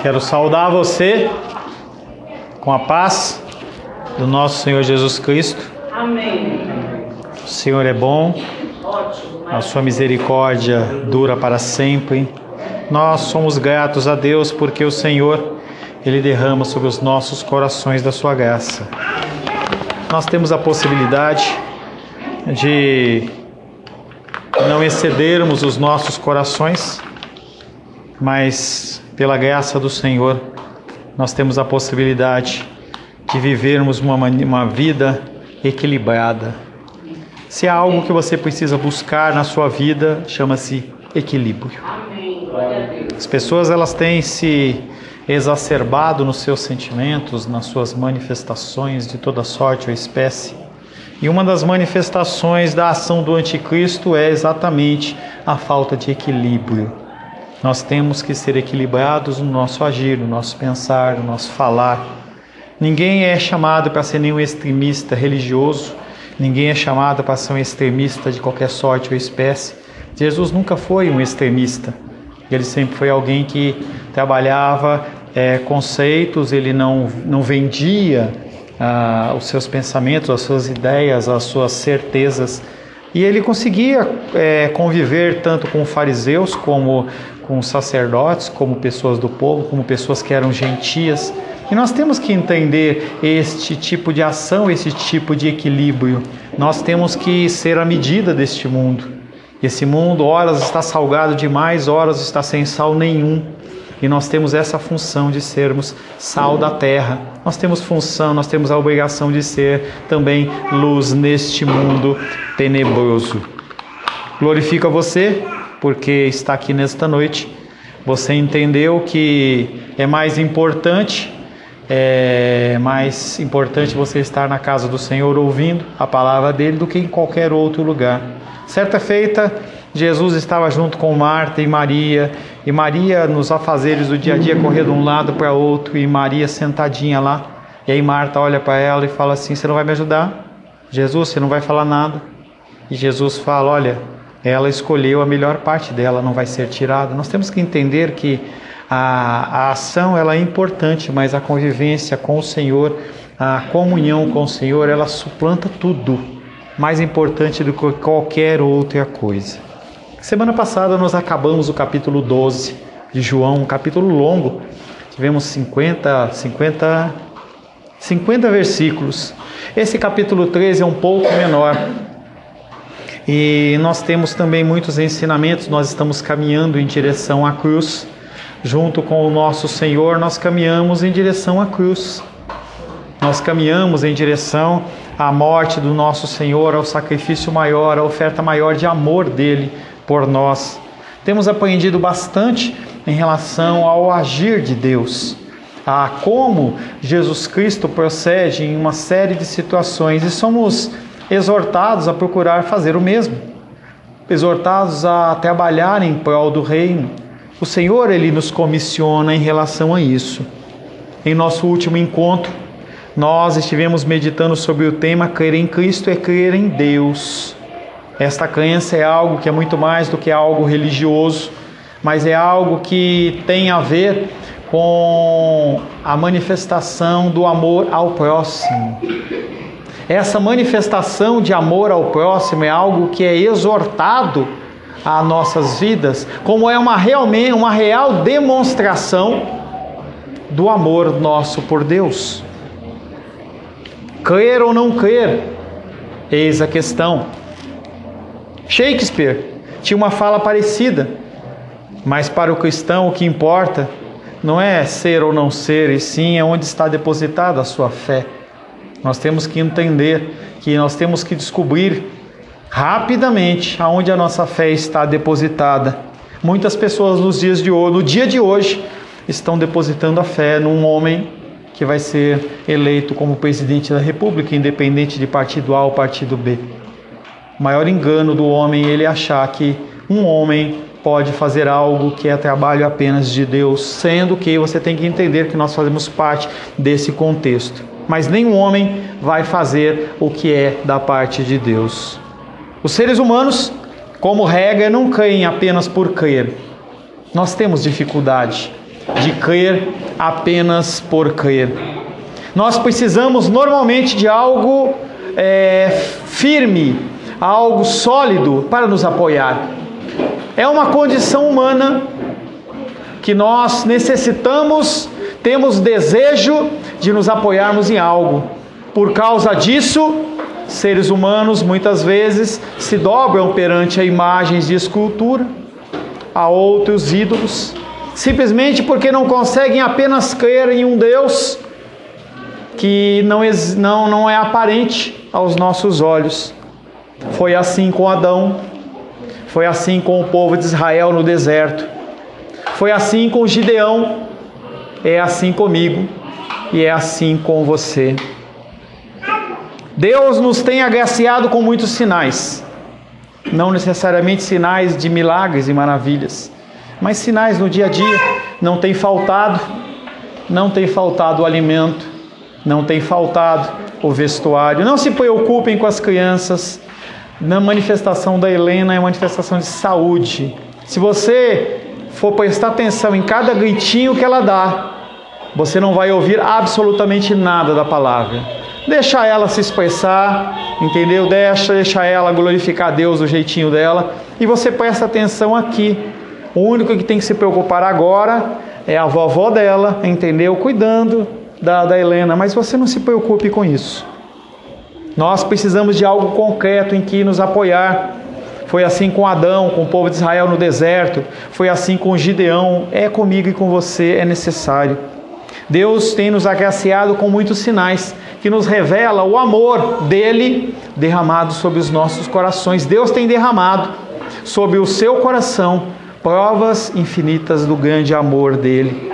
Quero saudar você com a paz do nosso Senhor Jesus Cristo. Amém. O Senhor é bom, a sua misericórdia dura para sempre. Nós somos gratos a Deus porque o Senhor, Ele derrama sobre os nossos corações da sua graça. Nós temos a possibilidade de não excedermos os nossos corações, mas pela graça do Senhor, nós temos a possibilidade de vivermos uma vida equilibrada. Se há algo que você precisa buscar na sua vida, chama-se equilíbrio. As pessoas elas têm se exacerbado nos seus sentimentos, nas suas manifestações de toda sorte ou espécie. E uma das manifestações da ação do anticristo é exatamente a falta de equilíbrio. Nós temos que ser equilibrados no nosso agir, no nosso pensar, no nosso falar. Ninguém é chamado para ser nenhum extremista religioso, ninguém é chamado para ser um extremista de qualquer sorte ou espécie. Jesus nunca foi um extremista. Ele sempre foi alguém que trabalhava conceitos, ele não vendia os seus pensamentos, as suas ideias, as suas certezas. E ele conseguia conviver tanto com fariseus, como com sacerdotes, como pessoas do povo, como pessoas que eram gentias. E nós temos que entender este tipo de ação, esse tipo de equilíbrio. Nós temos que ser a medida deste mundo. Esse mundo, horas está salgado demais, horas está sem sal nenhum. E nós temos essa função de sermos sal da terra. Nós temos função, nós temos a obrigação de ser também luz neste mundo tenebroso. Glorifico a você, porque está aqui nesta noite. Você entendeu que é mais importante você estar na casa do Senhor ouvindo a palavra dele do que em qualquer outro lugar. Certa feita, Jesus estava junto com Marta e Maria nos afazeres do dia a dia corria de um lado para outro, e Maria sentadinha lá. E aí Marta olha para ela e fala assim: você não vai me ajudar? Jesus, você não vai falar nada? E Jesus fala: olha, ela escolheu a melhor parte dela, não vai ser tirada. Nós temos que entender que a ação ela é importante, mas a convivência com o Senhor, a comunhão com o Senhor, ela suplanta tudo. Mais importante do que qualquer outra coisa. Semana passada nós acabamos o capítulo 12 de João, um capítulo longo. Tivemos 50 versículos. Esse capítulo 13 é um pouco menor. E nós temos também muitos ensinamentos. Nós estamos caminhando em direção à cruz. Junto com o nosso Senhor, nós caminhamos em direção à cruz. Nós caminhamos em direção à morte do nosso Senhor, ao sacrifício maior, à oferta maior de amor dele por nós. Temos aprendido bastante em relação ao agir de Deus, a como Jesus Cristo procede em uma série de situações, e somos exortados a procurar fazer o mesmo, exortados a trabalhar em prol do reino. O Senhor, Ele nos comissiona em relação a isso. Em nosso último encontro, nós estivemos meditando sobre o tema crer em Cristo é crer em Deus. Esta crença é algo que é muito mais do que algo religioso, mas é algo que tem a ver com a manifestação do amor ao próximo. Essa manifestação de amor ao próximo é algo que é exortado às nossas vidas, como é uma real demonstração do amor nosso por Deus. Crer ou não crer, eis a questão. Shakespeare tinha uma fala parecida, mas para o cristão o que importa não é ser ou não ser, e sim é onde está depositada a sua fé. Nós temos que entender que nós temos que descobrir rapidamente aonde a nossa fé está depositada. Muitas pessoas no dia de hoje estão depositando a fé num homem que vai ser eleito como presidente da República, independente de partido A ou partido B. O maior engano do homem é ele achar que um homem pode fazer algo que é trabalho apenas de Deus, sendo que você tem que entender que nós fazemos parte desse contexto. Mas nenhum homem vai fazer o que é da parte de Deus. Os seres humanos, como regra, não creem apenas por crer. Nós temos dificuldade. de crer apenas por crer. Nós precisamos normalmente de algo firme, algo sólido para nos apoiar. É uma condição humana que nós necessitamos, temos desejo de nos apoiarmos em algo. Por causa disso, seres humanos muitas vezes se dobram perante a imagens de escultura, a outros ídolos, simplesmente porque não conseguem apenas crer em um Deus que não é aparente aos nossos olhos. Foi assim com Adão, foi assim com o povo de Israel no deserto, foi assim com Gideão, é assim comigo e é assim com você. Deus nos tem agraciado com muitos sinais, não necessariamente sinais de milagres e maravilhas, mas sinais no dia a dia. Não tem faltado o alimento, não tem faltado o vestuário. Não se preocupem com as crianças. Na manifestação da Helena é uma manifestação de saúde. Se você for prestar atenção em cada gritinho que ela dá, você não vai ouvir absolutamente nada da palavra. Deixa ela se expressar, entendeu? Deixa ela glorificar a Deus do jeitinho dela, e você presta atenção aqui. O único que tem que se preocupar agora é a vovó dela, entendeu? Cuidando da Helena, mas você não se preocupe com isso. Nós precisamos de algo concreto em que nos apoiar. Foi assim com Adão, com o povo de Israel no deserto. Foi assim com Gideão. É comigo e com você, é necessário. Deus tem nos agraciado com muitos sinais que nos revela o amor dele derramado sobre os nossos corações. Deus tem derramado sobre o seu coração provas infinitas do grande amor dele.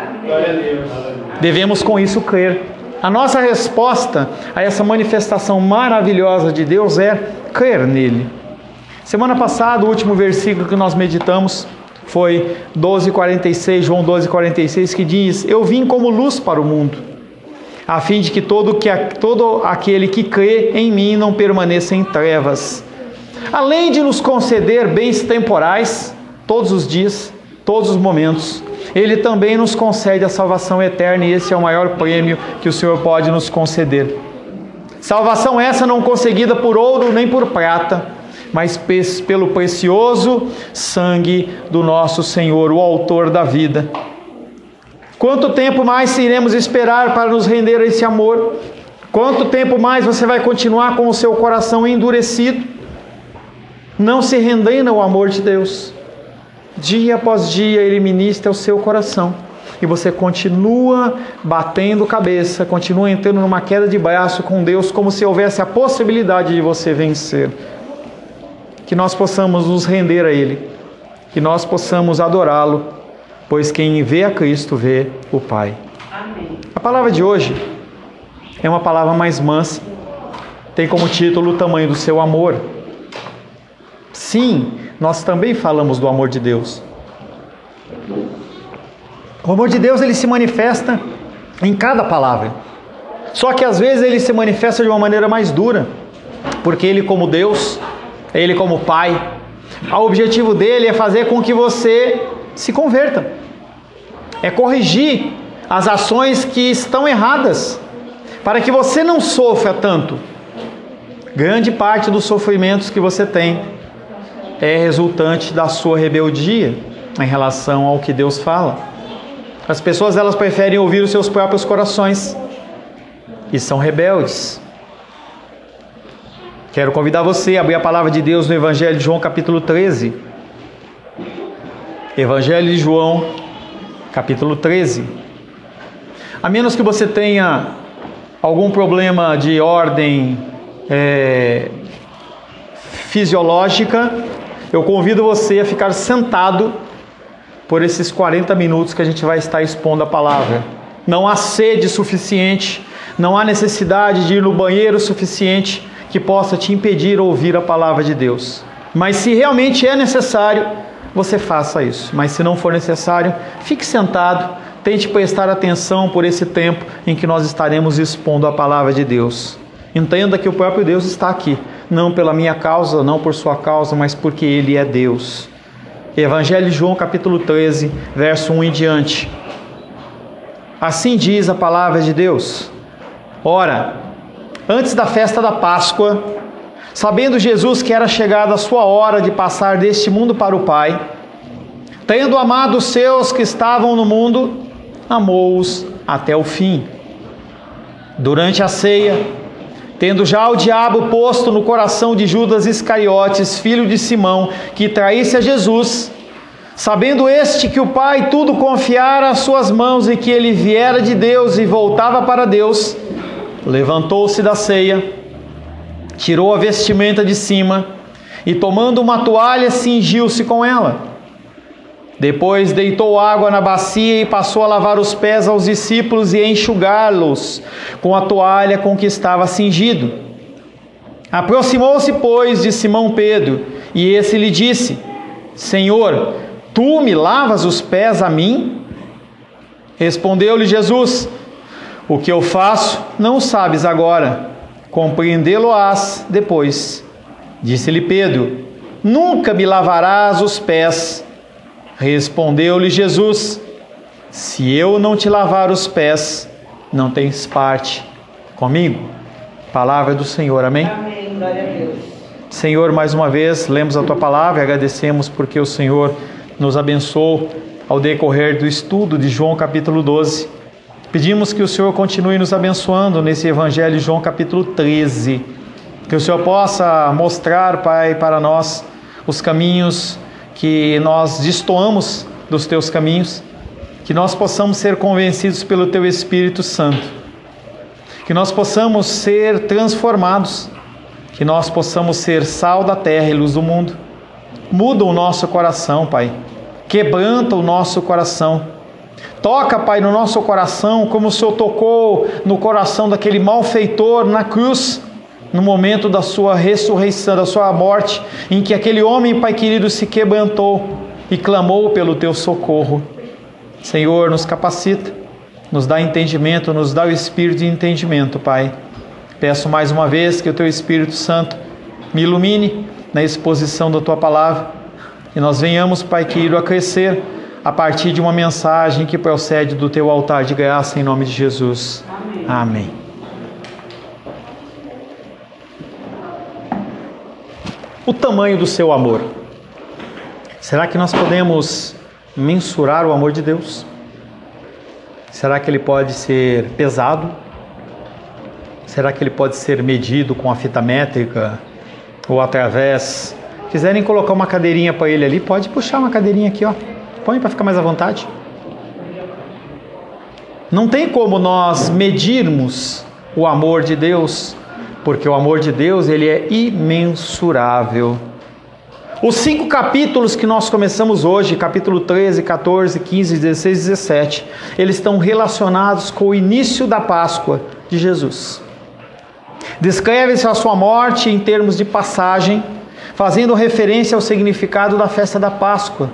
Devemos com isso crer. A nossa resposta a essa manifestação maravilhosa de Deus é crer nele. Semana passada, o último versículo que nós meditamos foi 12:46, João 12:46, que diz: eu vim como luz para o mundo, a fim de que todo aquele que crê em mim não permaneça em trevas. Além de nos conceder bens temporais, todos os dias, todos os momentos, Ele também nos concede a salvação eterna, e esse é o maior prêmio que o Senhor pode nos conceder. Salvação essa não conseguida por ouro nem por prata, mas pelo precioso sangue do nosso Senhor, o autor da vida. Quanto tempo mais iremos esperar para nos render a esse amor? Quanto tempo mais você vai continuar com o seu coração endurecido, não se rendendo ao amor de Deus? Dia após dia Ele ministra o seu coração, e você continua batendo cabeça, continua entrando numa queda de braço com Deus, como se houvesse a possibilidade de você vencer. Que nós possamos nos render a Ele, que nós possamos adorá-lo, pois quem vê a Cristo vê o Pai. Amém. A palavra de hoje é uma palavra mais mansa, tem como título o tamanho do seu amor. Sim, nós também falamos do amor de Deus. O amor de Deus, ele se manifesta em cada palavra. Só que às vezes ele se manifesta de uma maneira mais dura, porque Ele como Deus, Ele como Pai, o objetivo dele é fazer com que você se converta, é corrigir as ações que estão erradas, para que você não sofra tanto. Grande parte dos sofrimentos que você tem é resultante da sua rebeldia em relação ao que Deus fala. As pessoas, elas preferem ouvir os seus próprios corações e são rebeldes. Quero convidar você a abrir a palavra de Deus no Evangelho de João, capítulo 13. Evangelho de João, capítulo 13. A menos que você tenha algum problema de ordem fisiológica, eu convido você a ficar sentado por esses 40 minutos que a gente vai estar expondo a palavra. Não há sede suficiente, não há necessidade de ir no banheiro suficiente que possa te impedir de ouvir a palavra de Deus. Mas se realmente é necessário, você faça isso. Mas se não for necessário, fique sentado, tente prestar atenção por esse tempo em que nós estaremos expondo a palavra de Deus. Entenda que o próprio Deus está aqui, não pela minha causa, não por sua causa, mas porque Ele é Deus. Evangelho de João, capítulo 13, verso 1 em diante. Assim diz a palavra de Deus. Ora, antes da festa da Páscoa, sabendo Jesus que era chegada a sua hora de passar deste mundo para o Pai, tendo amado os seus que estavam no mundo, amou-os até o fim. Durante a ceia, tendo já o diabo posto no coração de Judas Iscariotes, filho de Simão, que traísse a Jesus, sabendo este que o Pai tudo confiara às suas mãos e que ele viera de Deus e voltava para Deus, levantou-se da ceia, tirou a vestimenta de cima e, tomando uma toalha, cingiu-se com ela. Depois deitou água na bacia e passou a lavar os pés aos discípulos e a enxugá-los com a toalha com que estava cingido. Aproximou-se, pois, de Simão Pedro, e esse lhe disse: Senhor, tu me lavas os pés a mim? Respondeu-lhe Jesus: O que eu faço não sabes agora, compreendê-lo-ás depois. Disse-lhe Pedro: Nunca me lavarás os pés. Respondeu-lhe Jesus: Se eu não te lavar os pés, não tens parte comigo. Palavra do Senhor, amém? Amém, glória a Deus. Senhor, mais uma vez, lemos a Tua Palavra e agradecemos porque o Senhor nos abençoou ao decorrer do estudo de João capítulo 12. Pedimos que o Senhor continue nos abençoando nesse Evangelho de João capítulo 13. Que o Senhor possa mostrar, Pai, para nós os caminhos que nós destoamos dos Teus caminhos, que nós possamos ser convencidos pelo Teu Espírito Santo, que nós possamos ser transformados, que nós possamos ser sal da terra e luz do mundo. Muda o nosso coração, Pai, quebranta o nosso coração, toca, Pai, no nosso coração, como o Senhor tocou no coração daquele malfeitor na cruz, no momento da sua ressurreição, da sua morte, em que aquele homem, Pai querido, se quebrantou e clamou pelo Teu socorro. Senhor, nos capacita, nos dá entendimento, nos dá o espírito de entendimento, Pai. Peço mais uma vez que o Teu Espírito Santo me ilumine na exposição da Tua Palavra e nós venhamos, Pai querido, a crescer a partir de uma mensagem que procede do Teu altar de graça, em nome de Jesus. Amém. Amém. O tamanho do seu amor. Será que nós podemos mensurar o amor de Deus? Será que ele pode ser pesado? Será que ele pode ser medido com a fita métrica? Ou através... Quiserem colocar uma cadeirinha para ele ali, pode puxar uma cadeirinha aqui, ó. Põe para ficar mais à vontade. Não tem como nós medirmos o amor de Deus, porque o amor de Deus, ele é imensurável. Os 5 capítulos que nós começamos hoje, capítulo 13, 14, 15, 16 e 17, eles estão relacionados com o início da Páscoa de Jesus. Descreve-se a sua morte em termos de passagem, fazendo referência ao significado da festa da Páscoa,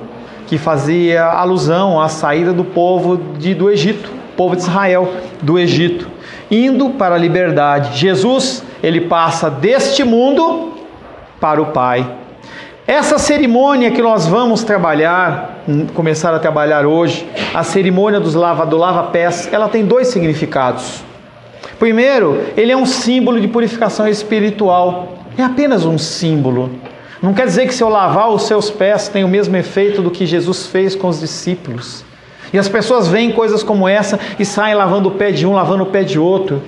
que fazia alusão à saída do povo do Egito, povo de Israel do Egito, indo para a liberdade. Jesus, ele passa deste mundo para o Pai. Essa cerimônia que nós vamos começar a trabalhar hoje, a cerimônia do lava-pés, ela tem 2 significados. Primeiro, ele é um símbolo de purificação espiritual. É apenas um símbolo. Não quer dizer que se eu lavar os seus pés tem o mesmo efeito do que Jesus fez com os discípulos. E as pessoas veem coisas como essa e saem lavando o pé de um, lavando o pé de outro.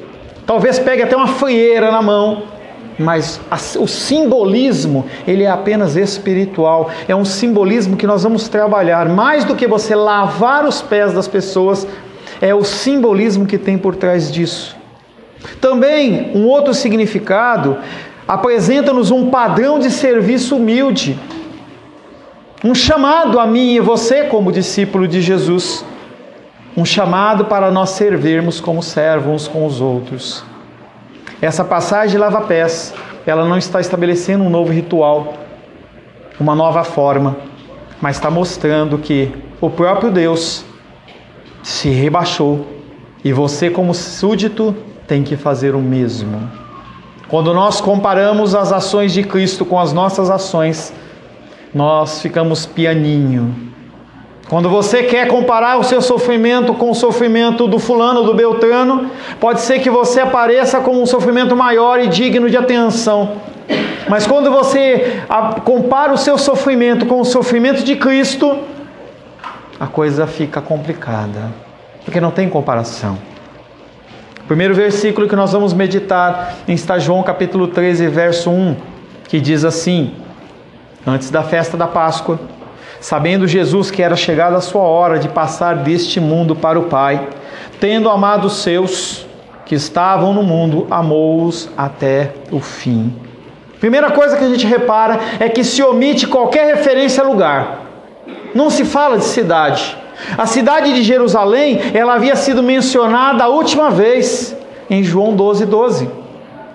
Talvez pegue até uma frieira na mão, mas o simbolismo, ele é apenas espiritual. É um simbolismo que nós vamos trabalhar. Mais do que você lavar os pés das pessoas, é o simbolismo que tem por trás disso. Também, um outro significado, apresenta-nos um padrão de serviço humilde. Um chamado a mim e você como discípulo de Jesus. Um chamado para nós servirmos como servos uns com os outros. Essa passagem de lava-pés, ela não está estabelecendo um novo ritual, uma nova forma, mas está mostrando que o próprio Deus se rebaixou e você como súdito tem que fazer o mesmo. Quando nós comparamos as ações de Cristo com as nossas ações, nós ficamos pianinho. Quando você quer comparar o seu sofrimento com o sofrimento do fulano, do beltrano, pode ser que você apareça como um sofrimento maior e digno de atenção. Mas quando você compara o seu sofrimento com o sofrimento de Cristo, a coisa fica complicada, porque não tem comparação. O primeiro versículo que nós vamos meditar está João capítulo 13, verso 1, que diz assim: antes da festa da Páscoa, sabendo Jesus que era chegada a sua hora de passar deste mundo para o Pai, tendo amado os seus que estavam no mundo, amou-os até o fim. Primeira coisa que a gente repara é que se omite qualquer referência a lugar. Não se fala de cidade. A cidade de Jerusalém, ela havia sido mencionada a última vez em João 12:12.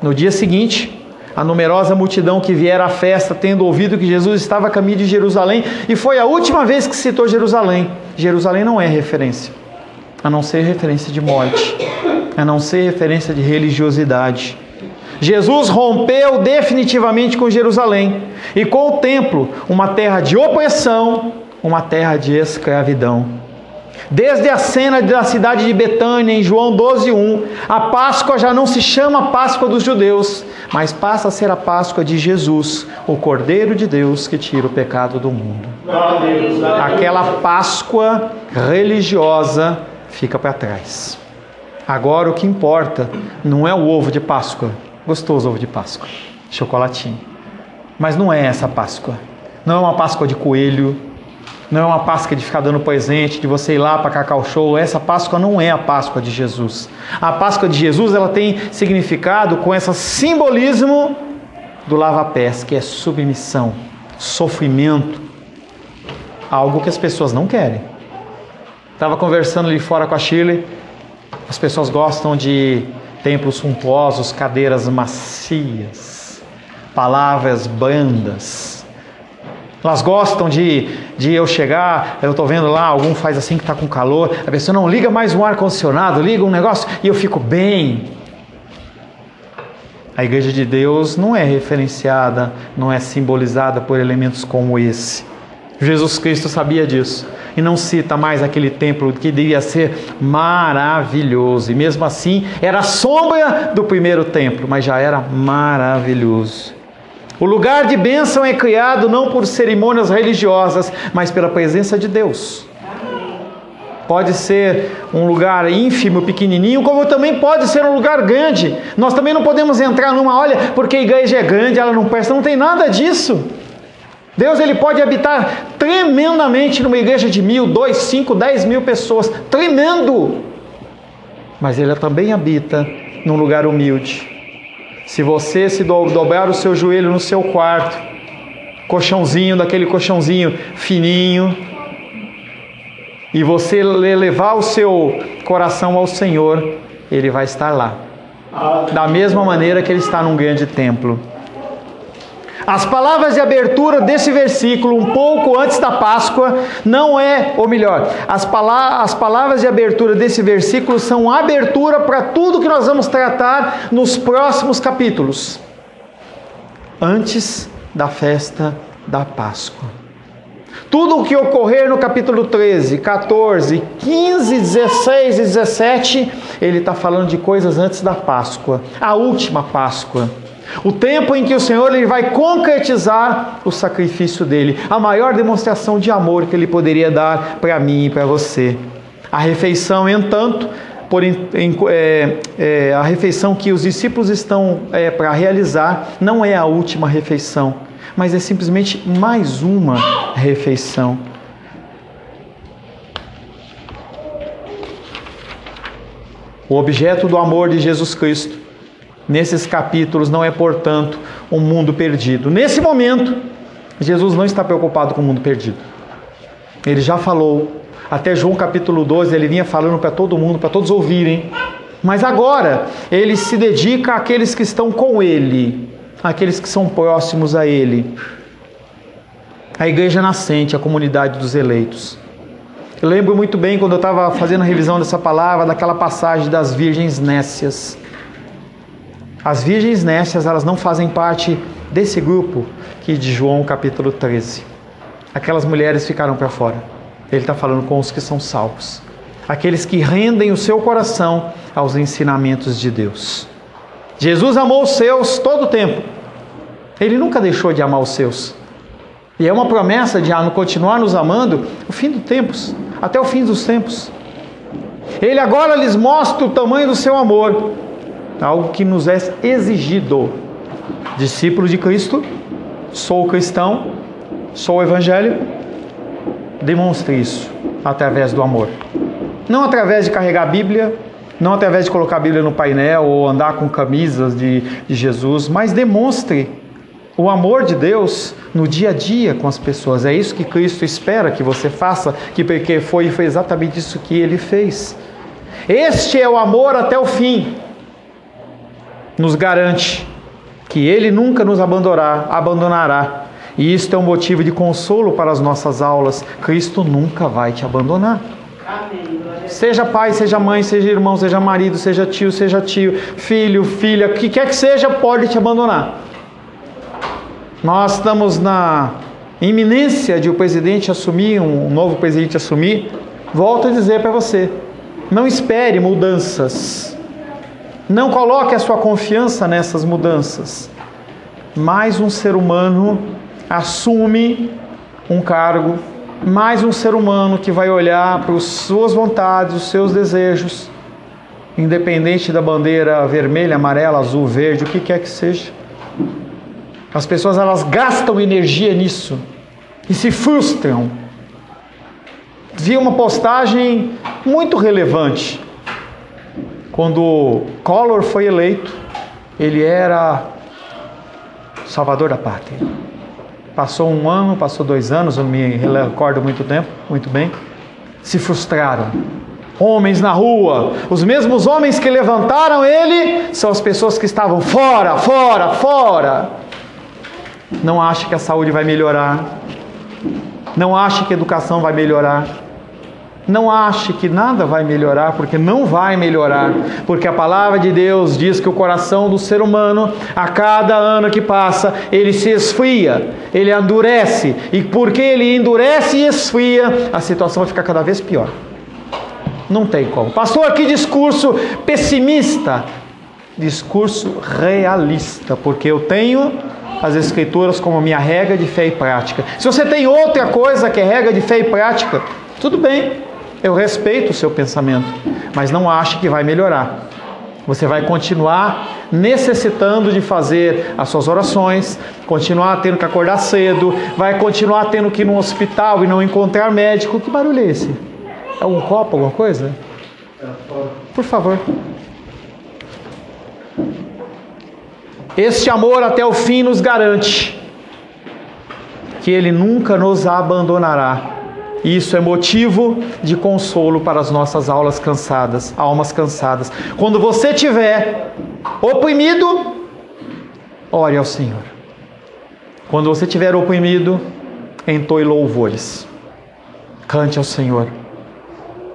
No dia seguinte, a numerosa multidão que viera à festa, tendo ouvido que Jesus estava a caminho de Jerusalém, e foi a última vez que citou Jerusalém. Jerusalém não é referência, a não ser referência de morte, a não ser referência de religiosidade. Jesus rompeu definitivamente com Jerusalém e com o templo, uma terra de opressão, uma terra de escravidão. Desde a cena da cidade de Betânia, em João 12:1, a Páscoa já não se chama Páscoa dos judeus, mas passa a ser a Páscoa de Jesus, o Cordeiro de Deus que tira o pecado do mundo. Aquela Páscoa religiosa fica para trás. Agora o que importa não é o ovo de Páscoa, gostoso ovo de Páscoa, chocolatinho, mas não é essa Páscoa. Não é uma Páscoa de coelho, não é uma Páscoa de ficar dando presente, de você ir lá para Cacau Show. Essa Páscoa não é a Páscoa de Jesus. A Páscoa de Jesus, ela tem significado com esse simbolismo do lava-pés, que é submissão, sofrimento, algo que as pessoas não querem. Estava conversando ali fora com a Shirley. As pessoas gostam de templos suntuosos, cadeiras macias, palavras brandas. Elas gostam de eu chegar, eu estou vendo lá, algum faz assim que está com calor, a pessoa não liga mais um ar-condicionado, liga um negócio e eu fico bem. A Igreja de Deus não é referenciada, não é simbolizada por elementos como esse. Jesus Cristo sabia disso e não cita mais aquele templo que devia ser maravilhoso. E mesmo assim, era a sombra do primeiro templo, mas já era maravilhoso. O lugar de bênção é criado não por cerimônias religiosas, mas pela presença de Deus. Pode ser um lugar ínfimo, pequenininho, como também pode ser um lugar grande. Nós também não podemos entrar numa, olha, porque a igreja é grande, ela não presta, não tem nada disso. Deus, ele pode habitar tremendamente numa igreja de 1.000, 2.000, 5.000, 10.000 pessoas, tremendo. Mas ele também habita num lugar humilde. Se você se dobrar o seu joelho no seu quarto, colchãozinho, daquele colchãozinho fininho, e você levar o seu coração ao Senhor, ele vai estar lá. Da mesma maneira que ele está num grande templo. As palavras de abertura desse versículo, um pouco antes da Páscoa, não é, ou melhor, as palavras de abertura desse versículo são abertura para tudo que nós vamos tratar nos próximos capítulos, antes da festa da Páscoa. Tudo o que ocorrer no capítulo 13, 14, 15, 16 e 17, ele está falando de coisas antes da Páscoa, a última Páscoa. O tempo em que o Senhor ele vai concretizar o sacrifício dele, a maior demonstração de amor que ele poderia dar para mim e para você. A refeição, entanto, a refeição que os discípulos estão para realizar não é a última refeição, mas é simplesmente mais uma refeição. O objeto do amor de Jesus Cristo nesses capítulos não é, portanto, um mundo perdido. Nesse momento, Jesus não está preocupado com o mundo perdido. Ele já falou, até João capítulo 12, ele vinha falando para todo mundo, para todos ouvirem. Mas agora, ele se dedica àqueles que estão com ele, àqueles que são próximos a ele. A igreja nascente, a comunidade dos eleitos. Eu lembro muito bem, quando eu estava fazendo a revisão dessa palavra, daquela passagem das virgens nécias. As virgens nécias, elas não fazem parte desse grupo que de João capítulo 13. Aquelas mulheres ficaram para fora. Ele está falando com os que são salvos. Aqueles que rendem o seu coração aos ensinamentos de Deus. Jesus amou os seus todo o tempo. Ele nunca deixou de amar os seus. E é uma promessa de continuar nos amando o fim dos tempos, até o fim dos tempos. Ele agora lhes mostra o tamanho do seu amor, algo que nos é exigido. Discípulo de Cristo, sou cristão, sou o Evangelho, demonstre isso através do amor. Não através de carregar a Bíblia, não através de colocar a Bíblia no painel ou andar com camisas de Jesus, mas demonstre o amor de Deus no dia a dia com as pessoas. É isso que Cristo espera que você faça, porque foi exatamente isso que Ele fez. Este é o amor até o fim. Nos garante que Ele nunca nos abandonará. E isto é um motivo de consolo para as nossas aulas. Cristo nunca vai te abandonar. Seja pai, seja mãe, seja irmão, seja marido, seja tio, filho, filha, o que quer que seja, pode te abandonar. Nós estamos na iminência de um novo presidente assumir. Volto a dizer para você, não espere mudanças. Não coloque a sua confiança nessas mudanças. Mais um ser humano assume um cargo, mais um ser humano que vai olhar para as suas vontades, os seus desejos, independente da bandeira vermelha, amarela, azul, verde, o que quer que seja. As pessoas, elas gastam energia nisso e se frustram. Vi uma postagem muito relevante. Quando Collor foi eleito, ele era salvador da pátria. Passou 1 ano, passou 2 anos, eu não me recordo muito bem. Se frustraram. Homens na rua, os mesmos homens que levantaram ele, são as pessoas que estavam fora. Não ache que a saúde vai melhorar. Não ache que a educação vai melhorar. Não ache que nada vai melhorar, porque não vai melhorar. Porque a palavra de Deus diz que o coração do ser humano, a cada ano que passa, ele se esfria, ele endurece. E porque ele endurece e esfria, a situação vai ficar cada vez pior. Não tem como. Pastor, que discurso pessimista. Discurso realista, porque eu tenho as Escrituras como minha regra de fé e prática. Se você tem outra coisa que é regra de fé e prática, tudo bem, eu respeito o seu pensamento, mas não ache que vai melhorar. Você vai continuar necessitando de fazer as suas orações, continuar tendo que acordar cedo, vai continuar tendo que ir no hospital e não encontrar médico. Que barulho é esse? É um copo, alguma coisa? Por favor. Este amor até o fim nos garante que Ele nunca nos abandonará. E isso é motivo de consolo para as nossas almas cansadas. Quando você estiver oprimido, ore ao Senhor. Quando você estiver oprimido, entoe louvores. Cante ao Senhor.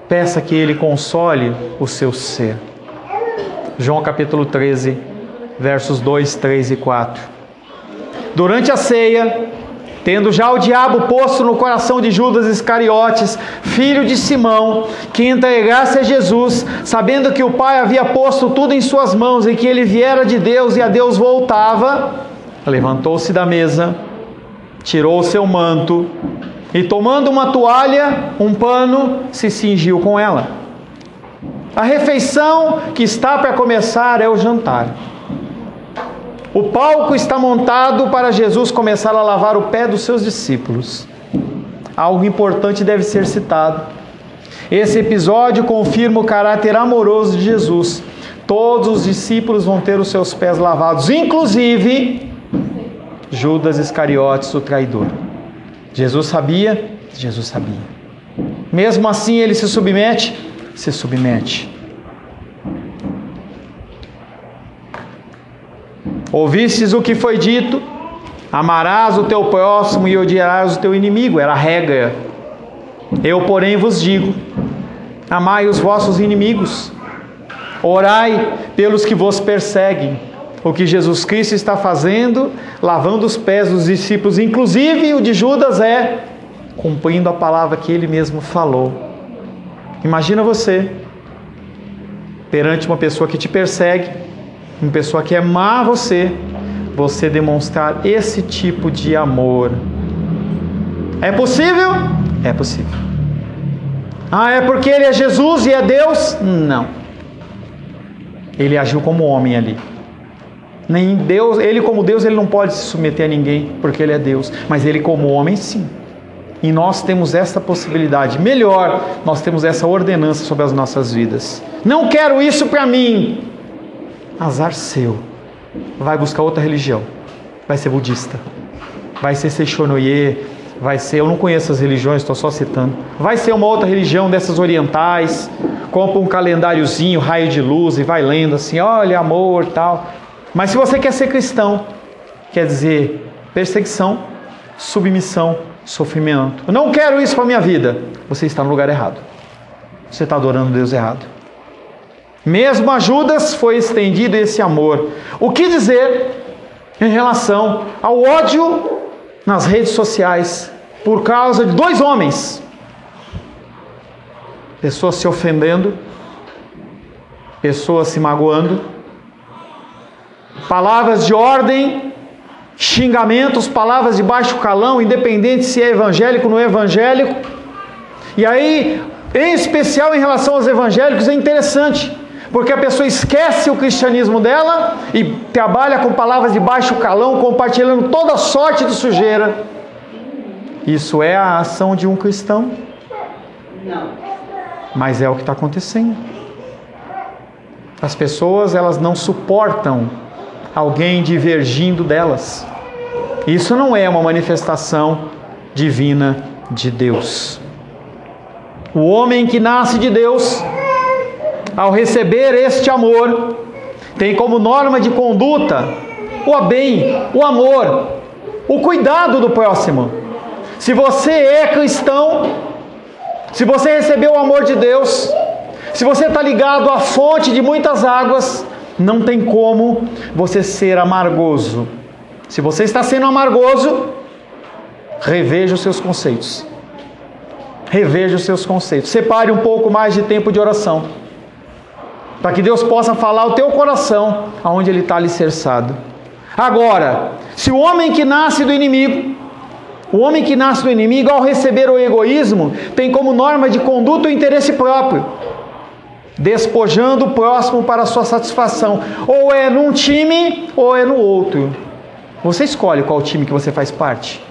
Peça que Ele console o seu ser. João capítulo 13, versos 2, 3 e 4. Durante a ceia, tendo já o diabo posto no coração de Judas Iscariotes, filho de Simão, que entregasse a Jesus, sabendo que o Pai havia posto tudo em suas mãos e que ele viera de Deus e a Deus voltava, levantou-se da mesa, tirou o seu manto e, tomando uma toalha, um pano, se cingiu com ela. A refeição que está para começar é o jantar. O palco está montado para Jesus começar a lavar o pé dos seus discípulos. Algo importante deve ser citado. Esse episódio confirma o caráter amoroso de Jesus. Todos os discípulos vão ter os seus pés lavados, inclusive Judas Iscariotes, o traidor. Jesus sabia? Jesus sabia. Mesmo assim ele se submete? Se submete. Ouvistes o que foi dito: amarás o teu próximo e odiarás o teu inimigo. Era a regra. Eu, porém, vos digo: amai os vossos inimigos, orai pelos que vos perseguem. O que Jesus Cristo está fazendo, lavando os pés dos discípulos, inclusive o de Judas, é cumprindo a palavra que Ele mesmo falou. Imagina você, perante uma pessoa que te persegue, uma pessoa que é má a você demonstrar esse tipo de amor. É possível? É possível. Ah, é porque Ele é Jesus e é Deus? Não. Ele agiu como homem ali. Nem Deus, Ele como Deus, Ele não pode se submeter a ninguém, porque Ele é Deus. Mas Ele como homem, sim. E nós temos essa possibilidade. Melhor, nós temos essa ordenança sobre as nossas vidas. Não quero isso para mim. Azar seu. Vai buscar outra religião. Vai ser budista. Vai ser Seichonoye. Vai ser, eu não conheço as religiões, estou só citando. Vai ser uma outra religião dessas orientais. Compra um calendáriozinho, raio de luz e vai lendo assim, olha, amor, tal. Mas se você quer ser cristão, quer dizer perseguição, submissão, sofrimento. Eu não quero isso para a minha vida. Você está no lugar errado. Você está adorando Deus errado. Mesmo a Judas foi estendido esse amor. O que dizer em relação ao ódio nas redes sociais por causa de dois homens? Pessoas se ofendendo, pessoas se magoando, palavras de ordem, xingamentos, palavras de baixo calão, independente se é evangélico ou não é evangélico. E aí, em especial em relação aos evangélicos, é interessante, porque a pessoa esquece o cristianismo dela e trabalha com palavras de baixo calão, compartilhando toda sorte de sujeira. Isso é a ação de um cristão? Não. Mas é o que está acontecendo. As pessoas, elas não suportam alguém divergindo delas. Isso não é uma manifestação divina de Deus. O homem que nasce de Deus, ao receber este amor, tem como norma de conduta o bem, o amor, o cuidado do próximo. Se você é cristão, se você recebeu o amor de Deus, se você está ligado à fonte de muitas águas, não tem como você ser amargoso. Se você está sendo amargoso, reveja os seus conceitos. Reveja os seus conceitos. Separe um pouco mais de tempo de oração, para que Deus possa falar ao teu coração aonde ele está alicerçado. Agora, se o homem que nasce do inimigo, ao receber o egoísmo, tem como norma de conduta o interesse próprio, despojando o próximo para a sua satisfação. Ou é num time, ou é no outro. Você escolhe qual time que você faz parte.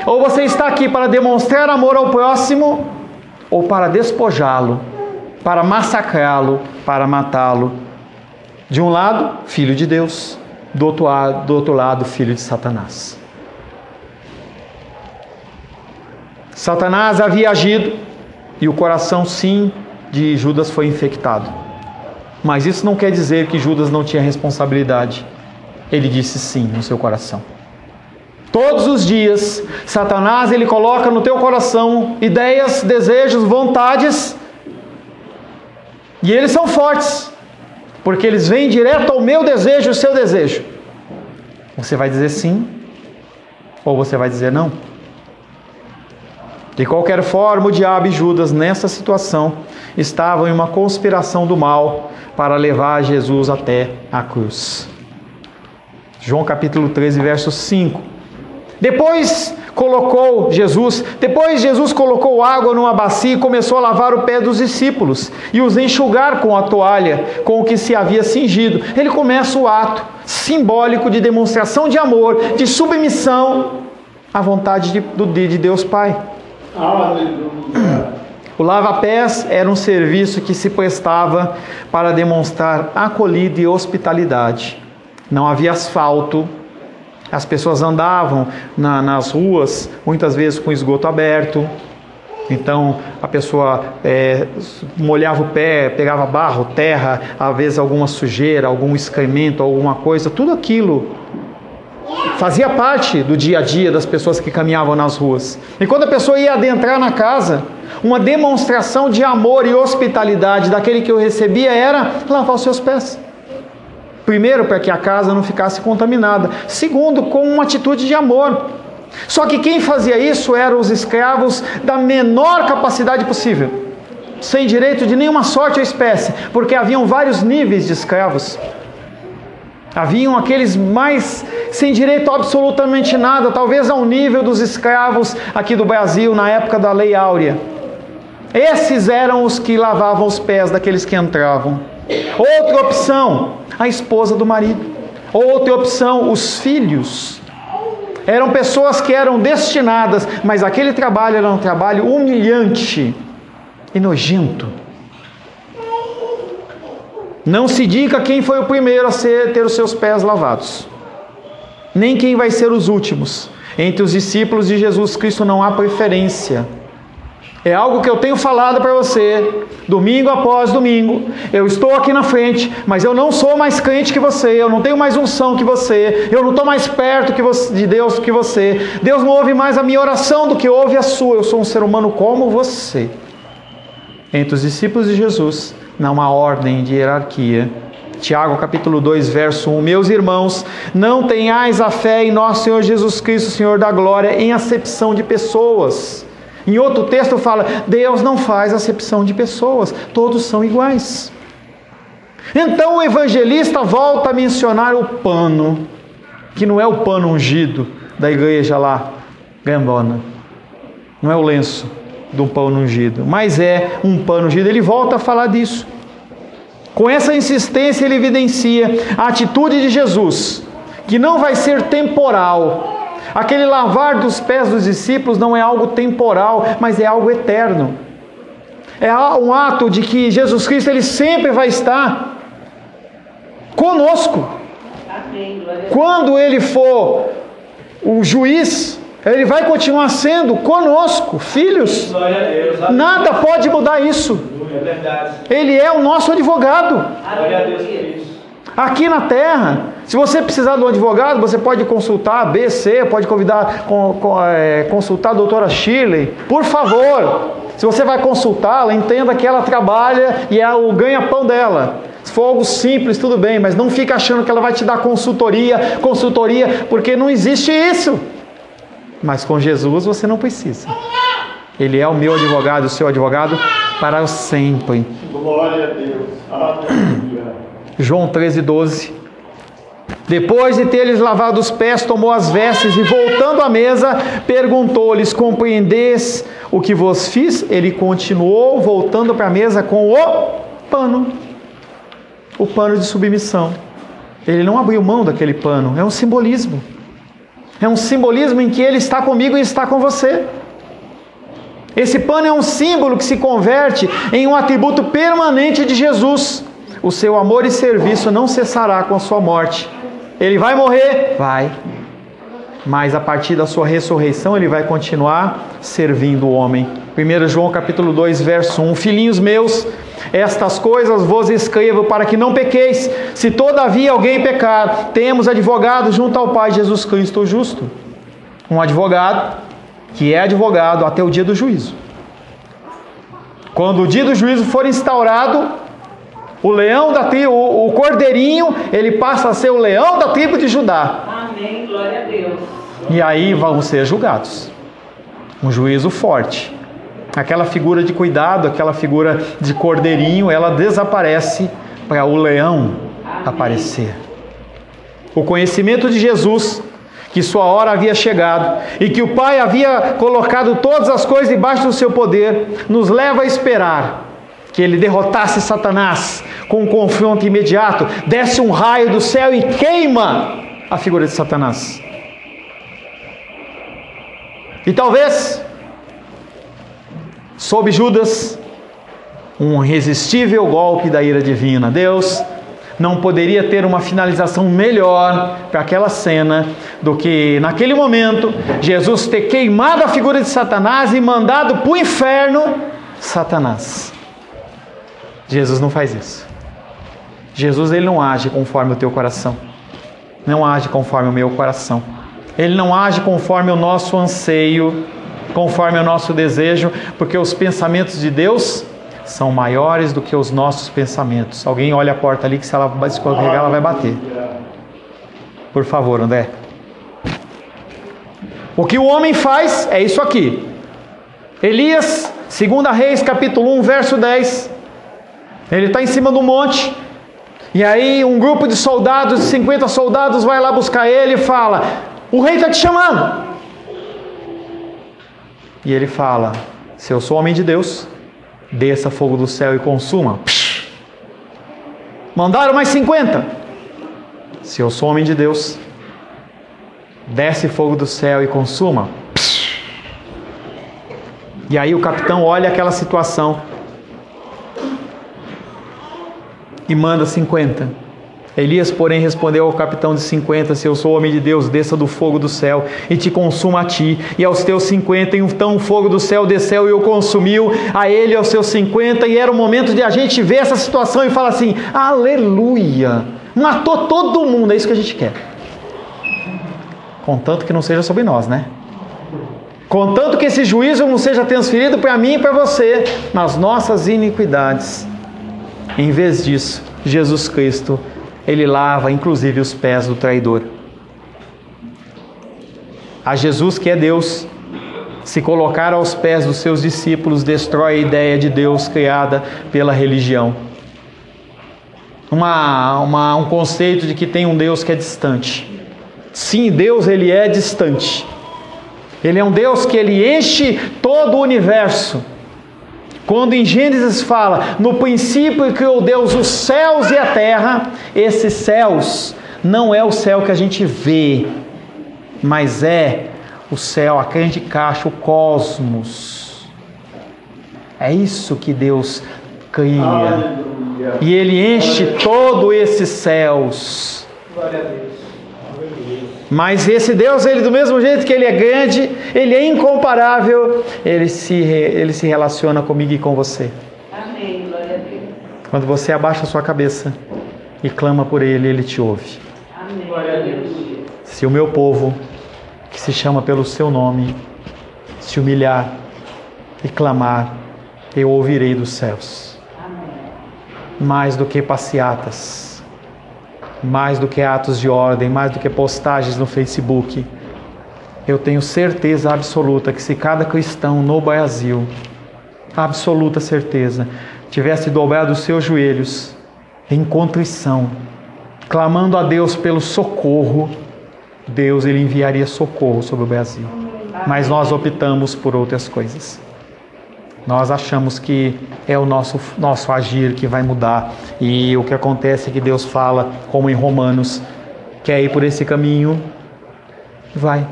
Ou você está aqui para demonstrar amor ao próximo, ou para despojá-lo, para massacrá-lo, para matá-lo. De um lado, filho de Deus. Do outro lado, filho de Satanás. Satanás havia agido e o coração, sim, de Judas foi infectado. Mas isso não quer dizer que Judas não tinha responsabilidade. Ele disse sim no seu coração. Todos os dias, Satanás, ele coloca no teu coração ideias, desejos, vontades, e eles são fortes, porque eles vêm direto ao meu desejo, o seu desejo. Você vai dizer sim, ou você vai dizer não? De qualquer forma, o diabo e Judas, nessa situação, estavam em uma conspiração do mal para levar Jesus até a cruz. João capítulo 13, verso 5. Depois Jesus colocou água numa bacia e começou a lavar o pé dos discípulos e os enxugar com a toalha com o que se havia cingido. Ele começa o ato simbólico de demonstração de amor, de submissão à vontade de Deus Pai. O lava-pés era um serviço que se prestava para demonstrar acolhida e hospitalidade. Não havia asfalto. As pessoas andavam nas ruas, muitas vezes com esgoto aberto. Então a pessoa molhava o pé, pegava barro, terra, às vezes alguma sujeira, algum excremento, alguma coisa. Tudo aquilo fazia parte do dia a dia das pessoas que caminhavam nas ruas. E quando a pessoa ia adentrar na casa, uma demonstração de amor e hospitalidade daquele que o recebia era lavar os seus pés. Primeiro, para que a casa não ficasse contaminada. Segundo, com uma atitude de amor. Só que quem fazia isso eram os escravos da menor capacidade possível, sem direito de nenhuma sorte ou espécie, porque haviam vários níveis de escravos. Haviam aqueles mais sem direito a absolutamente nada, talvez ao nível dos escravos aqui do Brasil na época da Lei Áurea. Esses eram os que lavavam os pés daqueles que entravam. Outra opção, a esposa do marido. Outra opção, os filhos. Eram pessoas que eram destinadas, mas aquele trabalho era um trabalho humilhante e nojento. Não se diga quem foi o primeiro a ter os seus pés lavados, nem quem vai ser os últimos. Entre os discípulos de Jesus Cristo não há preferência. É algo que eu tenho falado para você, domingo após domingo. Eu estou aqui na frente, mas eu não sou mais crente que você, eu não tenho mais unção que você, eu não estou mais perto de Deus que você. Deus não ouve mais a minha oração do que ouve a sua. Eu sou um ser humano como você. Entre os discípulos de Jesus não há ordem de hierarquia. Tiago capítulo 2, verso 1. Meus irmãos, não tenhais a fé em nosso Senhor Jesus Cristo, Senhor da glória, em acepção de pessoas. Em outro texto fala, Deus não faz acepção de pessoas, todos são iguais. Então o evangelista volta a mencionar o pano, que não é o pano ungido da igreja lá, grandona. Não é o lenço do pano ungido, mas é um pano ungido. Ele volta a falar disso. Com essa insistência ele evidencia a atitude de Jesus, que não vai ser temporal. Aquele lavar dos pés dos discípulos não é algo temporal, mas é algo eterno. É um ato de que Jesus Cristo ele sempre vai estar conosco. Quando ele for o juiz, ele vai continuar sendo conosco, filhos. Nada pode mudar isso. Ele é o nosso advogado. Aqui na terra, se você precisar de um advogado, você pode consultar a BC, pode consultar a doutora Shirley. Por favor, se você vai consultá-la, entenda que ela trabalha e é o ganha-pão dela. Se for algo simples, tudo bem, mas não fica achando que ela vai te dar consultoria, porque não existe isso. Mas com Jesus você não precisa. Ele é o meu advogado, o seu advogado para sempre. Glória a Deus. Aleluia. João 13:12. Depois de ter-lhes lavado os pés, tomou as vestes e, voltando à mesa, perguntou-lhes: compreendeis o que vos fiz? Ele continuou voltando para a mesa com o pano de submissão. Ele não abriu mão daquele pano. É um simbolismo. É um simbolismo em que ele está comigo e está com você. Esse pano é um símbolo que se converte em um atributo permanente de Jesus. O seu amor e serviço não cessará com a sua morte. Ele vai morrer? Vai. Mas a partir da sua ressurreição, ele vai continuar servindo o homem. 1 João capítulo 2, verso 1. Filhinhos meus, estas coisas vos escrevo para que não pequeis. Se todavia alguém pecar, temos advogado junto ao Pai, Jesus Cristo o justo. Um advogado que é advogado até o dia do juízo. Quando o dia do juízo for instaurado, o leão da tribo, o cordeirinho, ele passa a ser o leão da tribo de Judá. Amém, glória a Deus. E aí vão ser julgados. Um juízo forte. Aquela figura de cuidado, aquela figura de cordeirinho, ela desaparece para o leão aparecer. O conhecimento de Jesus, que sua hora havia chegado e que o Pai havia colocado todas as coisas debaixo do seu poder, nos leva a esperar que ele derrotasse Satanás com um confronto imediato, desce um raio do céu e queima a figura de Satanás. E talvez, sob Judas, um irresistível golpe da ira divina. Deus não poderia ter uma finalização melhor para aquela cena do que, naquele momento, Jesus ter queimado a figura de Satanás e mandado para o inferno Satanás. Jesus não faz isso. Jesus, ele não age conforme o teu coração. Não age conforme o meu coração. Ele não age conforme o nosso anseio, conforme o nosso desejo, porque os pensamentos de Deus são maiores do que os nossos pensamentos. Alguém olha a porta ali que se ela escorregar, ela vai bater. Por favor, André. O que o homem faz é isso aqui. Elias, 2 Reis, capítulo 1, verso 10. Ele está em cima do monte. E aí um grupo de soldados, 50 soldados, vai lá buscar ele e fala: o rei está te chamando. E ele fala: se eu sou homem de Deus, desça fogo do céu e consuma. Mandaram mais 50. Se eu sou homem de Deus, desce fogo do céu e consuma. E aí o capitão olha aquela situação e manda 50. Elias, porém, respondeu ao capitão de 50: se eu sou homem de Deus, desça do fogo do céu e te consuma a ti, e aos teus 50. Então o fogo do céu desceu e o consumiu, a ele e aos seus 50. E era o momento de a gente ver essa situação e falar assim: aleluia, matou todo mundo. É isso que a gente quer, contanto que não seja sobre nós, né? Contanto que esse juízo não seja transferido para mim e para você, nas nossas iniquidades. Em vez disso, Jesus Cristo, Ele lava inclusive os pés do traidor. A Jesus, que é Deus, se colocar aos pés dos seus discípulos, destrói a ideia de Deus criada pela religião. Um conceito de que tem um Deus que é distante. Sim, Deus, Ele é distante. Ele é um Deus que Ele enche todo o universo. Quando em Gênesis fala: no princípio criou Deus os céus e a terra, esses céus não é o céu que a gente vê, mas é o céu, a grande caixa, o cosmos. É isso que Deus cria. Aleluia. E Ele enche todos esses céus. Glória a Deus. Mas esse Deus, Ele, do mesmo jeito que Ele é grande, Ele é incomparável, Ele se relaciona comigo e com você. Amém. Glória a Deus. Quando você abaixa a sua cabeça e clama por Ele, Ele te ouve. Amém. Glória a Deus. Se o meu povo, que se chama pelo seu nome, se humilhar e clamar, eu ouvirei dos céus. Amém. Mais do que passeatas, mais do que atos de ordem, mais do que postagens no Facebook, eu tenho certeza absoluta que se cada cristão no Brasil, absoluta certeza, tivesse dobrado os seus joelhos em contrição, clamando a Deus pelo socorro, Deus, Ele enviaria socorro sobre o Brasil. Mas nós optamos por outras coisas. Nós achamos que é o nosso agir que vai mudar. E o que acontece é que Deus fala, como em Romanos: quer ir por esse caminho? Vai.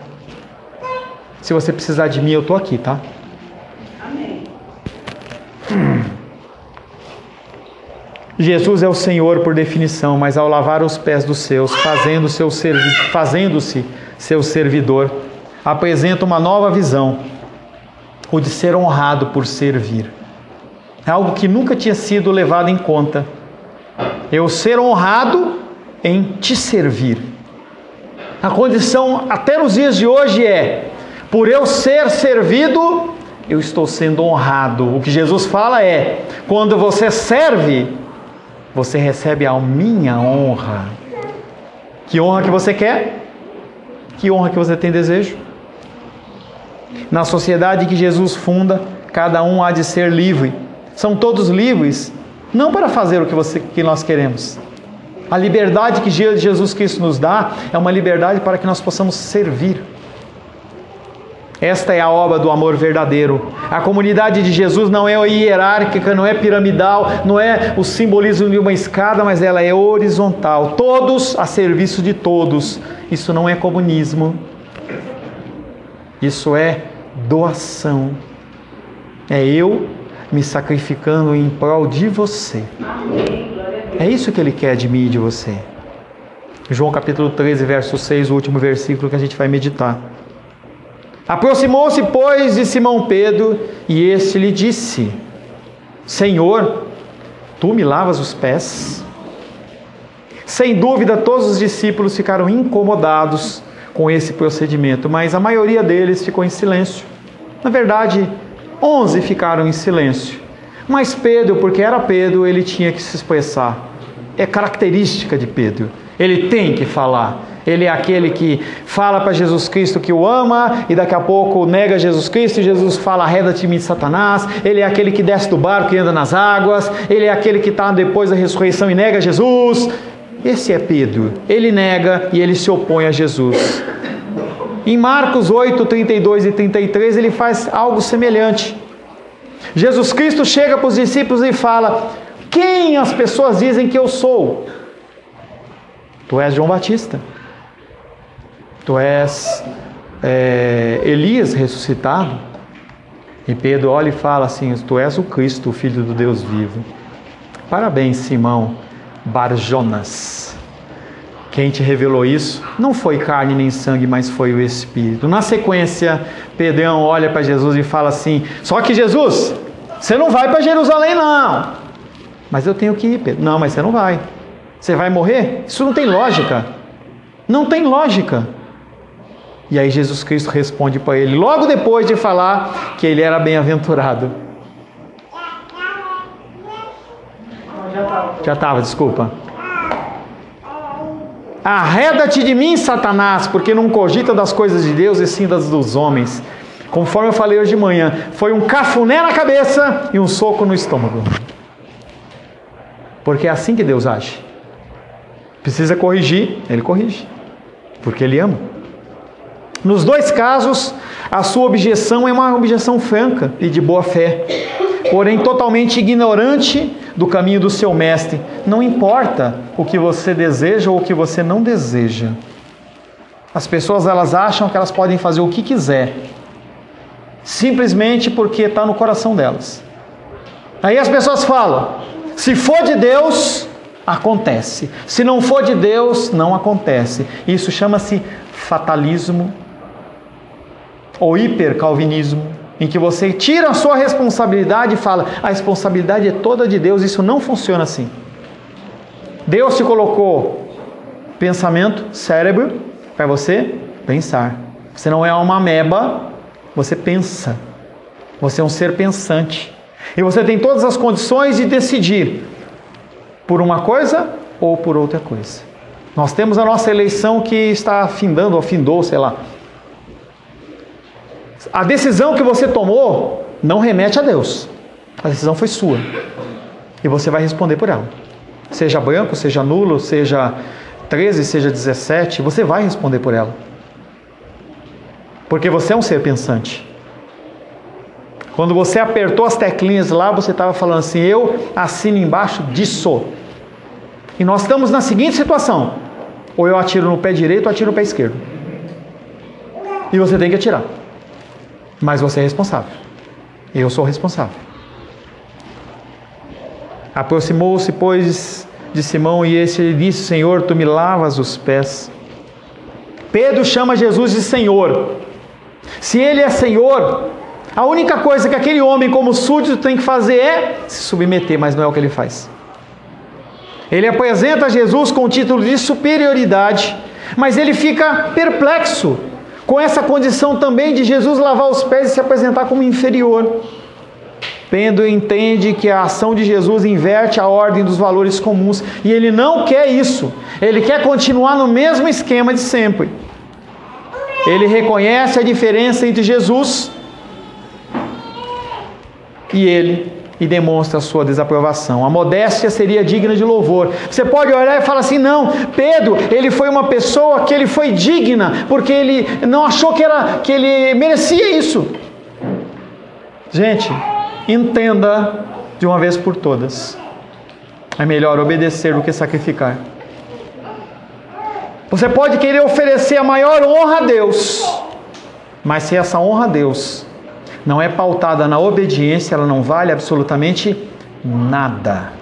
Se você precisar de mim, eu estou aqui, tá? Amém. Jesus é o Senhor por definição, mas ao lavar os pés dos seus, fazendo-se seu servidor, apresenta uma nova visão: o de ser honrado por servir. É algo que nunca tinha sido levado em conta. Eu ser honrado em te servir. A condição até nos dias de hoje é: por eu ser servido, eu estou sendo honrado. O que Jesus fala é: quando você serve, você recebe a minha honra. Que honra que você quer? Que honra que você tem desejo? Na sociedade que Jesus funda, cada um há de ser livre. São todos livres, não para fazer o que nós queremos. A liberdade que Jesus Cristo nos dá é uma liberdade para que nós possamos servir. Esta é a obra do amor verdadeiro. A comunidade de Jesus não é hierárquica, não é piramidal, não é o simbolismo de uma escada, mas ela é horizontal. Todos a serviço de todos. Isso não é comunismo. Isso é doação. É eu me sacrificando em prol de você. É isso que Ele quer de mim e de você. João capítulo 13, verso 6, o último versículo que a gente vai meditar. Aproximou-se, pois, de Simão Pedro, e este lhe disse: Senhor, tu me lavas os pés? Sem dúvida, todos os discípulos ficaram incomodados com esse procedimento, mas a maioria deles ficou em silêncio. Na verdade, 11 ficaram em silêncio. Mas Pedro, porque era Pedro, ele tinha que se expressar. É característica de Pedro. Ele tem que falar. Ele é aquele que fala para Jesus Cristo que o ama e daqui a pouco nega Jesus Cristo e Jesus fala: arreda-te de mim, Satanás. Ele é aquele que desce do barco e anda nas águas. Ele é aquele que está depois da ressurreição e nega Jesus. Esse é Pedro. Ele nega e ele se opõe a Jesus. Em Marcos 8, 32 e 33 ele faz algo semelhante. Jesus Cristo chega para os discípulos e fala: quem as pessoas dizem que eu sou? Tu és João Batista. Tu és Elias ressuscitado. E Pedro olha e fala assim: tu és o Cristo, o Filho do Deus vivo. Parabéns, Simão Bar-Jonas. Quem te revelou isso não foi carne nem sangue, mas foi o Espírito. Na sequência, Pedrão olha para Jesus e fala assim: só que Jesus, você não vai para Jerusalém não. Mas eu tenho que ir, Pedro. Não, mas você não vai. Você vai morrer? Isso não tem lógica. Não tem lógica. E aí Jesus Cristo responde para ele, logo depois de falar que ele era bem-aventurado. Já estava, desculpa. Arreda-te de mim, Satanás, porque não cogita das coisas de Deus e sim das dos homens. Conforme eu falei hoje de manhã, foi um cafuné na cabeça e um soco no estômago. Porque é assim que Deus age. Precisa corrigir, Ele corrige. Porque Ele ama. Nos dois casos, a sua objeção é uma objeção franca e de boa fé, porém totalmente ignorante do caminho do seu mestre. Não importa o que você deseja ou o que você não deseja. As pessoas, elas acham que elas podem fazer o que quiser, simplesmente porque está no coração delas. Aí as pessoas falam: se for de Deus, acontece. Se não for de Deus, não acontece. Isso chama-se fatalismo ou hipercalvinismo, em que você tira a sua responsabilidade e fala: a responsabilidade é toda de Deus. Isso não funciona assim. Deus te colocou pensamento, cérebro, para você pensar. Você não é uma ameba, você pensa. Você é um ser pensante. E você tem todas as condições de decidir por uma coisa ou por outra coisa. Nós temos a nossa eleição que está afindando, ou findou, sei lá. A decisão que você tomou não remete a Deus. A decisão foi sua. E você vai responder por ela. Seja branco, seja nulo, seja 13, seja 17, você vai responder por ela. Porque você é um ser pensante. Quando você apertou as teclinhas lá, você estava falando assim: eu assino embaixo disso. E nós estamos na seguinte situação: ou eu atiro no pé direito ou atiro no pé esquerdo. E você tem que atirar. Mas você é responsável. Eu sou responsável. Aproximou-se, pois, de Simão, e este lhe disse: Senhor, tu me lavas os pés. Pedro chama Jesus de Senhor. Se ele é Senhor, a única coisa que aquele homem, como súdito, tem que fazer é se submeter, mas não é o que ele faz. Ele apresenta Jesus com o título de superioridade, mas ele fica perplexo com essa condição também de Jesus lavar os pés e se apresentar como inferior. Pedro entende que a ação de Jesus inverte a ordem dos valores comuns, e ele não quer isso. Ele quer continuar no mesmo esquema de sempre. Ele reconhece a diferença entre Jesus e ele, e demonstra a sua desaprovação. A modéstia seria digna de louvor. Você pode olhar e falar assim: não, Pedro, ele foi uma pessoa que ele foi digna, porque ele não achou que ele merecia isso. Gente, entenda de uma vez por todas: é melhor obedecer do que sacrificar. Você pode querer oferecer a maior honra a Deus, mas se essa honra a Deus não é pautada na obediência, ela não vale absolutamente nada.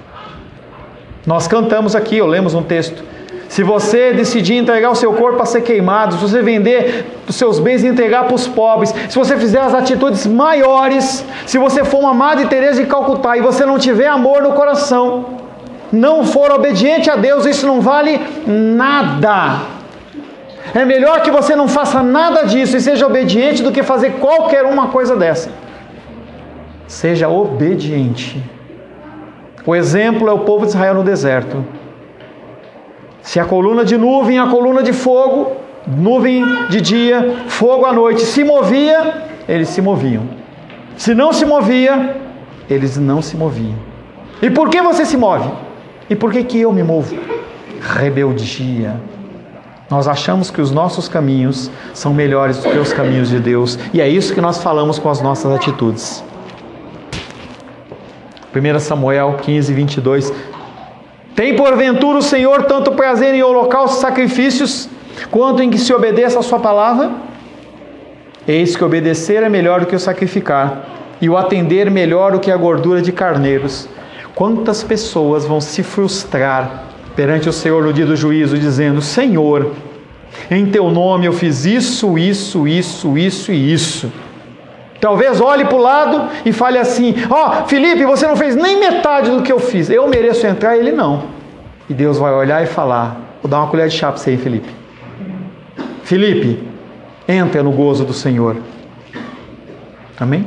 Nós cantamos aqui, ou lemos um texto: se você decidir entregar o seu corpo para ser queimado, se você vender os seus bens e entregar para os pobres, se você fizer as atitudes maiores, se você for uma Madre Teresa de Calcutá e você não tiver amor no coração, não for obediente a Deus, isso não vale nada. É melhor que você não faça nada disso e seja obediente do que fazer qualquer uma coisa dessa. Seja obediente. O exemplo é o povo de Israel no deserto. Se a coluna de nuvem, a coluna de fogo, nuvem de dia, fogo à noite, se movia, eles se moviam. Se não se movia, eles não se moviam. E por que você se move? E por que eu me movo? Rebeldia. Nós achamos que os nossos caminhos são melhores do que os caminhos de Deus. E é isso que nós falamos com as nossas atitudes. 1 Samuel 15, 22. Tem porventura o Senhor tanto prazer em holocaustos e sacrifícios, quanto em que se obedeça a sua palavra? Eis que obedecer é melhor do que o sacrificar, e o atender melhor do que a gordura de carneiros. Quantas pessoas vão se frustrar perante o Senhor no dia do juízo, dizendo: Senhor, em teu nome eu fiz isso, isso, isso, isso e isso. Talvez olhe para o lado e fale assim: Felipe, você não fez nem metade do que eu fiz, eu mereço entrar, ele não. E Deus vai olhar e falar: vou dar uma colher de chá para você aí, Felipe. Felipe, entra no gozo do Senhor. Amém?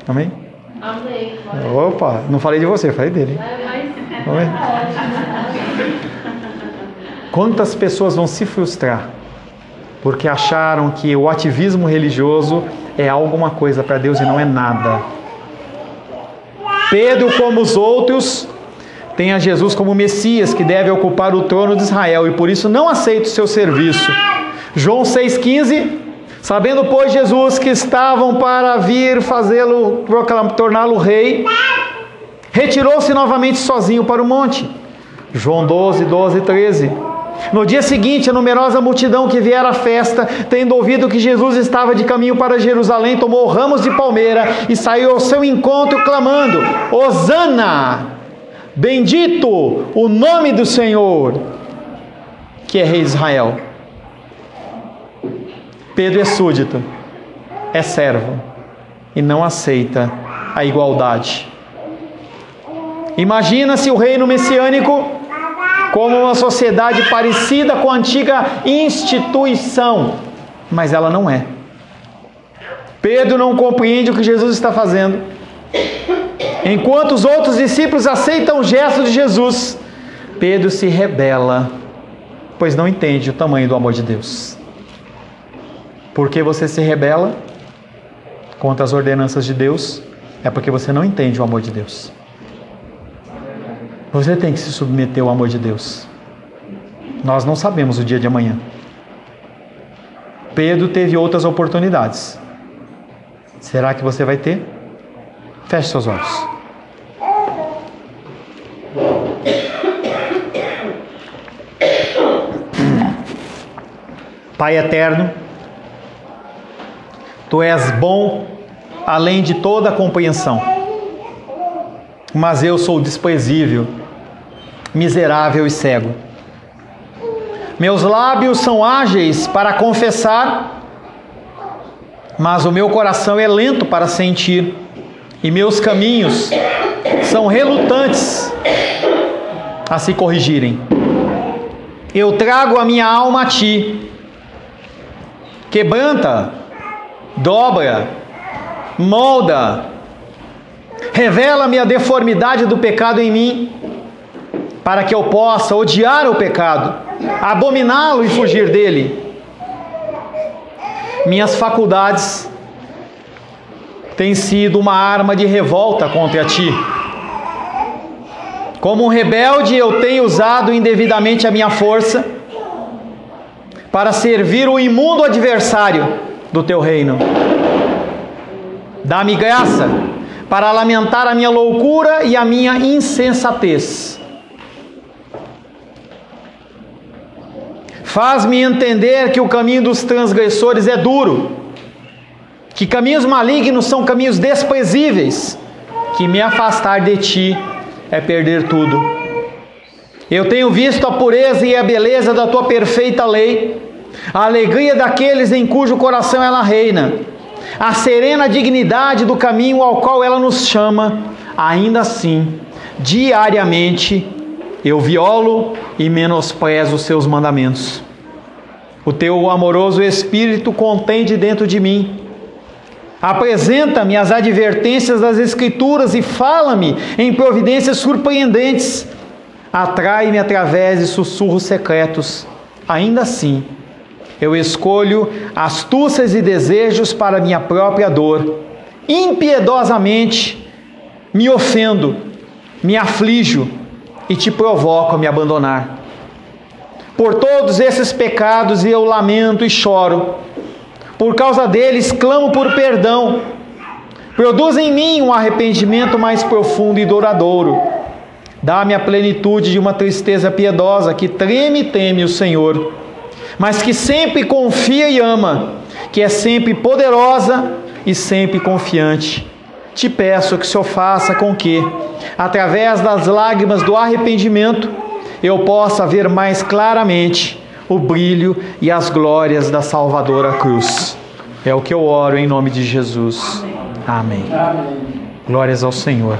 Amém? Amém. Opa, não falei de você, falei dele. Amém? Quantas pessoas vão se frustrar porque acharam que o ativismo religioso é alguma coisa para Deus e não é nada. Pedro, como os outros, tem a Jesus como Messias, que deve ocupar o trono de Israel, e por isso não aceita o seu serviço. João 6,15: sabendo, pois, Jesus que estavam para vir fazê-lo, torná-lo rei, retirou-se novamente sozinho para o monte. João 12, 12 e 13. No dia seguinte, a numerosa multidão que viera à festa, tendo ouvido que Jesus estava de caminho para Jerusalém, tomou ramos de palmeira e saiu ao seu encontro clamando: Hosana! Bendito o nome do Senhor, que é Rei de Israel. Pedro é súdito, é servo e não aceita a igualdade. Imagina-se o reino messiânico como uma sociedade parecida com a antiga instituição, mas ela não é. Pedro não compreende o que Jesus está fazendo. Enquanto os outros discípulos aceitam o gesto de Jesus, Pedro se rebela, pois não entende o tamanho do amor de Deus. Por que você se rebela contra as ordenanças de Deus? É porque você não entende o amor de Deus. Você tem que se submeter ao amor de Deus. Nós não sabemos o dia de amanhã. Pedro teve outras oportunidades. Será que você vai ter? Feche seus olhos. Pai eterno, Tu és bom além de toda a compreensão, mas eu sou desprezível, miserável e cego. Meus lábios são ágeis para confessar, mas o meu coração é lento para sentir, e meus caminhos são relutantes a se corrigirem. Eu trago a minha alma a Ti. Quebranta, dobra, molda, revela-me a deformidade do pecado em mim, para que eu possa odiar o pecado, abominá-lo e fugir dele. Minhas faculdades têm sido uma arma de revolta contra Ti. Como um rebelde, eu tenho usado indevidamente a minha força para servir o imundo adversário do Teu reino. Dá-me graça para lamentar a minha loucura e a minha insensatez. Faz-me entender que o caminho dos transgressores é duro, que caminhos malignos são caminhos desprezíveis, que me afastar de Ti é perder tudo. Eu tenho visto a pureza e a beleza da Tua perfeita lei, a alegria daqueles em cujo coração ela reina, a serena dignidade do caminho ao qual ela nos chama. Ainda assim, diariamente, eu violo e menosprezo os Seus mandamentos. O Teu amoroso Espírito contende dentro de mim. Apresenta-me as advertências das Escrituras e fala-me em providências surpreendentes. atrai-me através de sussurros secretos. Ainda assim, eu escolho astúcias e desejos para minha própria dor. Impiedosamente me ofendo, me aflijo e te provoco a me abandonar. Por todos esses pecados eu lamento e choro. Por causa deles clamo por perdão. Produz em mim um arrependimento mais profundo e duradouro. Dá-me a plenitude de uma tristeza piedosa que treme e teme o Senhor, mas que sempre confia e ama, que é sempre poderosa e sempre confiante. Te peço que o Senhor faça com que, através das lágrimas do arrependimento, eu possa ver mais claramente o brilho e as glórias da Salvadora Cruz. É o que eu oro em nome de Jesus. Amém. Glórias ao Senhor.